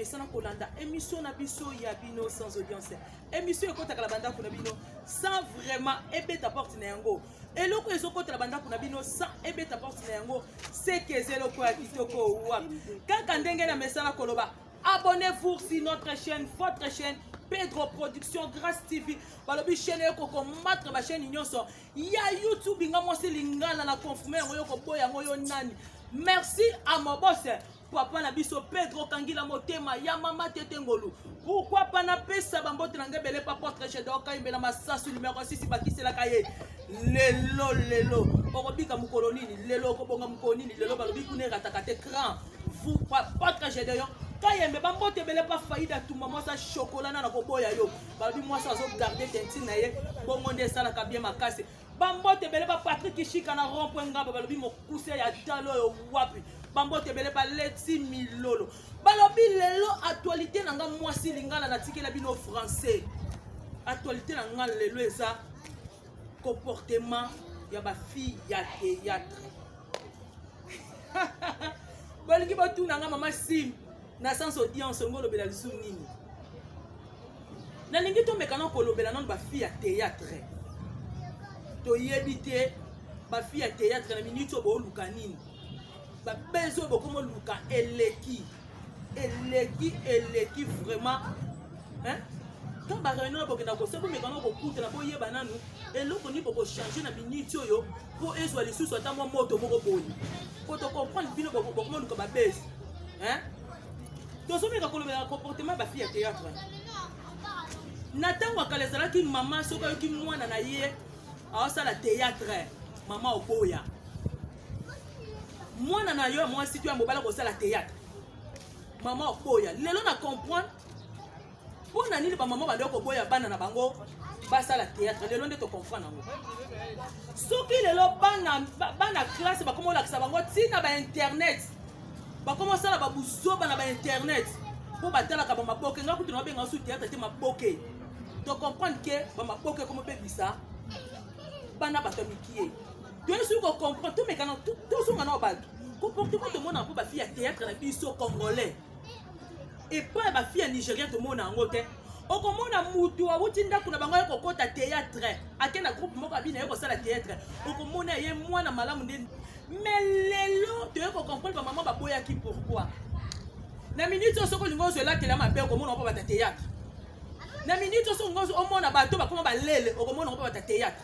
mesana kolanda émission na biso ya bino sans audience émission ekota la banda kuna bino sans vraiment ebeta porte na yango eloko ezokota la banda kuna bino sans ebeta porte na yango c'est que zeloko ya kitoko wapi kaka ndenge na mesana koloba abonnez-vous sur notre chaîne votre chaîne Pedro Production Grâce TV balobi chaîne yoko matre ba chaîne nyonso ya YouTube nga mwasi lingana na confirmer yoko boya ngoyo nani. Merci à mon boss papa na biso Pedro Kangila motema ya mama tete ngolu. Pourquoi pas na pesa bambote na ngebele pa porte chez doka imbela masasu numéro 6 bakisela kaye lelo okobika mukolo nini lelo okobonga mukolo nini lelo balobi kunera takate cran vous porte chez doka kayembe bambote bele pa faida tuma mwasa chocolat na koboya yo balobi mwasa azo garder tentine na ye bongo nde sala ka bien makase bambote bele pa Patrick Kishika na rond-point ngaba balobi mokuse ya talo yo wapi bambote bele pa Leti Milolo balobi lelo actualité na nga mwasi lingala na tikela bino français actualité na nga lelo eza comportement ya ba fille ya théâtre balingi batu na nga mama sim na sans audience ngolo bela lisu nini na lingi to mekana ko lobela non ba fille ya théâtre to yebite ba fille ya théâtre na minute bo luka nini ba bezo bo komo luka eleki vraiment hein quand ba réunion bo kena ko sebo mekana ko kuta na bo yeba nanu eloko ni bo changer na minute yo po ezwa lisu so ta mo moto moko boni ko to comprendre bino bo komo luka ba bezo hein donc on a un comportement de fille à théâtre. Nathan Wakalezala qui maman soka qui moi na ye a ça la théâtre maman oboya. Moi na yo moi si tu as mobile ko ça la théâtre. Maman oboya. Lelo na comprendre. Pour na nini ba maman ba ko boya bana na bango ba ça la théâtre. Lelo nde to comprendre ngo. Soki lelo bana classe ba komo la kisa bango tina ba internet. Ba comment ça la ba buzoba na ba internet pour batala ka ba maboke nga kutu na benga sous théâtre te maboke to comprendre que ba maboke comme pe bisa bana ba tomikie tu es sûr qu'on comprend tout mais quand tout son na ba comportement de monde pour ba fille à théâtre na biso congolais et pas ba fille nigérien to mona ngote okomona mutu awutinda kuna bango ko kota théâtre akena groupe moko abina yeko sala théâtre okomona ye mwana malamu ndeni. Mais lelo tu veux comprendre maman ba boya qui pourquoi na minute so ko lingo so la tela mabe ko mona ba ta théâtre na minute so ngo o mona ba to ba koma ba lele o ko mona ba ta théâtre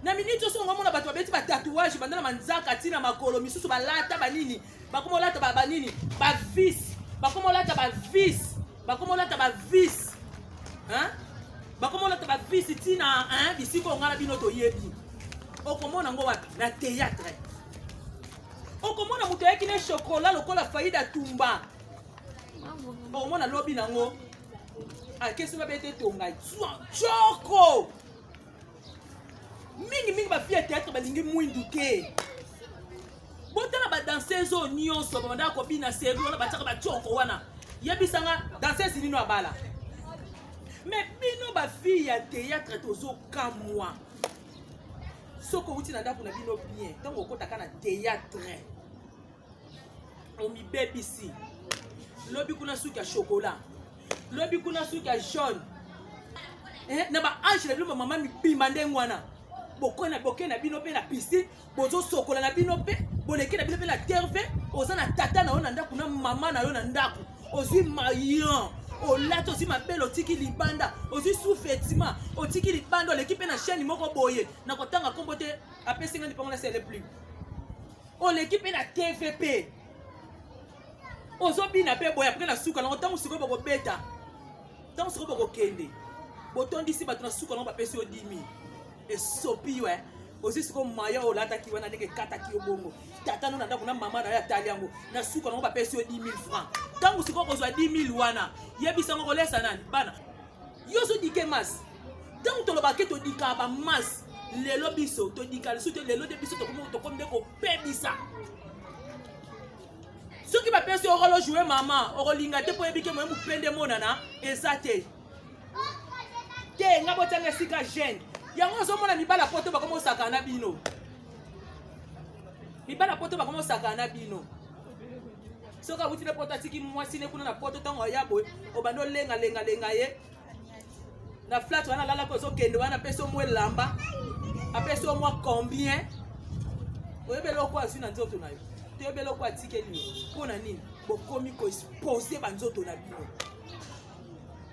na minute so ngo mona ba to beti ba tatouage bandana manzaka tina makolo misusu ba lata ba nini ba koma lata ba nini ba vis ba koma lata ba vis ba koma lata ba vis hein ba koma lata ba vis tina hein bisiko ngala bino to yebi o ko mona ngo wapi na théâtre. Okomona muto yaki ne chocolat lokola faida tumba. Okomona lobi nango. Akesi ba bete tonga choko. Mingi ba fille théâtre ba lingi mwindu ke. Botana ba danseuse o nyonso ba ndako bina série ona ba tsaka ba choko wana. Yebisanga danseuse nino abala. Mais bino ba fille ya théâtre tozo kamwa. Soko uti na ndako na bino bien tango okotaka na théâtre omi baby si lobi kuna suki ya chocolat lobi kuna suki ya jaune na ba ange na bino mama mi bimba ndengwana bokena bino pe na piscine bozo sokola na bino pe boleke na bino pe na terre oza na tata na yo na ndako na mama na yo na ndako ozwi mayan olata aussi ma belle otiki libanda aussi sous-vêtement otiki libanda l'équipe na chaîne moko boye na kotanga kombote apesi ngani pango na c'est le plus o l'équipe na TVP ozobi na pe boye après na suka na otango suko boko beta tango suko boko kende botondi si bato na suka na bapesi o 10000 et sopi ouais aussi suko maya olata ki wana ndeke kata ki obongo tata no na ndako na mama na ya tali yango na suka na bapesi o 10000 francs. Quand vous avez 10 000 wana, yebisa ngo lesa nani bana. Yo so dike mas. Tant to lo baketo dika ba mas. Lelo biso to dika le soute lelo de biso to komo to komde ko pebisa. Ce qui va penser au rôle jouer maman, au linga te po ebike mo pende monana ezate. Te ngabo tanga sika jeune. Yango zo mona mibala poto ba komo sakana bino. Mibala poto ba komo sakana bino. soka wuti na poto tiki mwasi ne kuna na poto tongo ya boy obando lenga ye na flat wana lala ko so kende wana peso mwe lamba apeso mwa combien oyebelo kwa asina nzoto na yo toyebelo kwa tike ni pona nini bokomi ko exposer banzoto na bino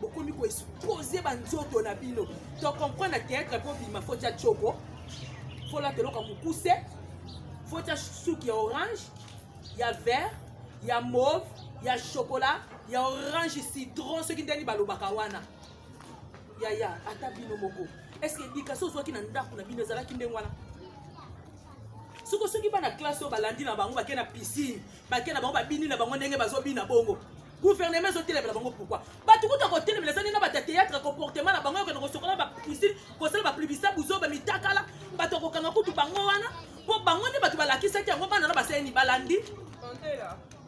bokomi ko exposer banzoto na bino to comprendre théâtre pour bima faut ya choko faut la teloka mukuse faut ya suki ya orange ya vert ya mauve ya chocolat ya orange citron ce qui ndeni balobaka wana ya ata bino moko est-ce que dikaso soki na ndako na bino zalaki ndenge wana soko soki bana classe o balandi na bango bakena piscine bakena bango babini na bango ndenge bazobina bongo gouvernement zo telebela bango pourquoi batu kuta ko telebela zani na bata théâtre comportement na bango ko sokola ba piscine ko sala ba publicité buzo ba mitakala batu ko kanga kutu bango wana po bango ne batu balakisa ki yango bana na baseni balandi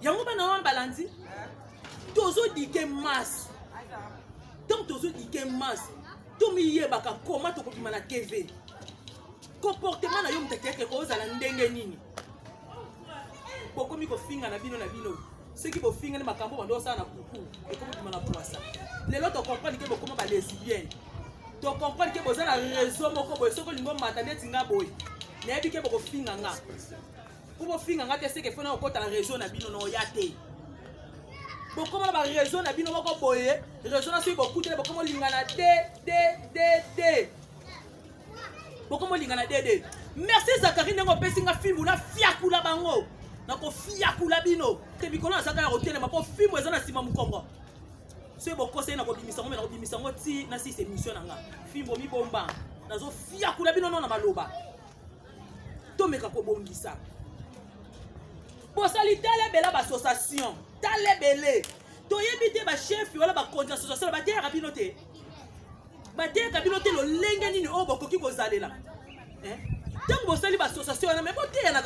yango bana wana balandi tozo dike masse donc tozo dike masse to miyebaka koma to ko bima na TV comportement na yo muteke ko zala ndenge nini bokomi ko finga na bino ce qui bo finga ne makambo bando sa na kuku e ko bima na poisa lelo to comprendre que bokoma ba lesbienne to comprendre que bozana raison moko boy soko lingo matane tinga boy na ebi ke boko finga nga bo finga nga te ce que fona ko ta la raison na bino no yate bokoma ba raison na bino moko boye raison na so bokutele bokoma lingana de bokomo lingana dede merci Zakari nengo pesinga fimu na fiakula bango na ko fiakula bino te bikolo asaka ya hôtel ma po fimu ezana sima mukongo so bokose na ko bimisa ngo na ko bimisa ngo ti na si émission nanga fimu mi bomba nazo fiakula bino na maloba to meka ko bongisa bosali tele bela ba association tele belé to yebite ba chef wala ba konja association ba terre bino te bate kabinote lo lenga nini o bokoki kozalela tango bosali ba association na me bote na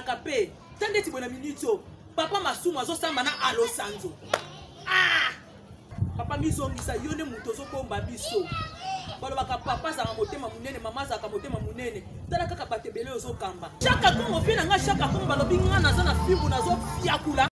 kapete tande ti bona minito papa masumu azosamba na alosanzo papa mizongisa yone muto zo bomba biso balobaka papa za motema munene mama za motema munene tala kaka batebele ozo kamba chaka kongo fina nga chaka kongo balobi nga na za na fimbu na zo fiakula